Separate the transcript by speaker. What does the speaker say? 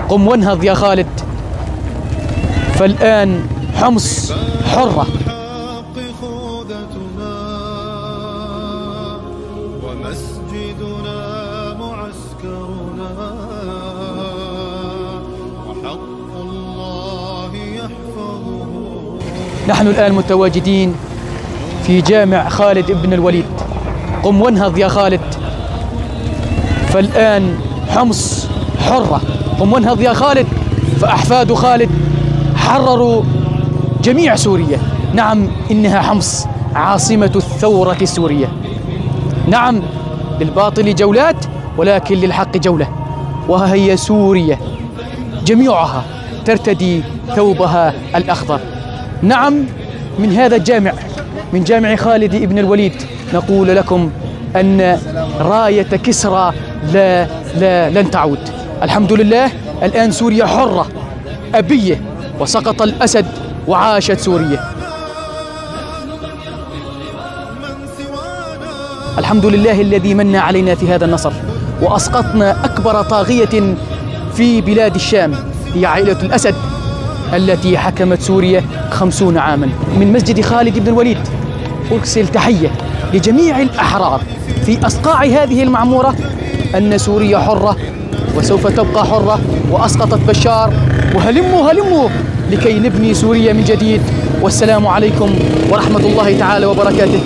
Speaker 1: قم وانهض يا خالد، فالآن حمص حرة.
Speaker 2: ومسجدنا معسكرنا، وحق الله يحفظه.
Speaker 1: نحن الآن متواجدين في جامع خالد بن الوليد. قم وانهض يا خالد، فالآن حمص حرة. قم وانهض يا خالد، فأحفاد خالد حرروا جميع سوريا. نعم، إنها حمص عاصمة الثورة السورية. نعم، للباطل جولات ولكن للحق جولة، وها هي سوريا جميعها ترتدي ثوبها الأخضر. نعم، من هذا الجامع، من جامع خالد بن الوليد، نقول لكم أن راية كسرى لن تعود. الحمد لله، الآن سوريا حرة أبية، وسقط الأسد وعاشت سوريا. الحمد لله الذي من علينا في هذا النصر، وأسقطنا أكبر طاغية في بلاد الشام، هي عائلة الأسد التي حكمت سوريا 50 عاما. من مسجد خالد بن الوليد أرسل تحية لجميع الأحرار في أصقاع هذه المعمورة أن سوريا حرة وسوف تبقى حرة، وأسقطت بشار، وهلموا هلموا لكي نبني سوريا من جديد. والسلام عليكم ورحمة الله تعالى وبركاته.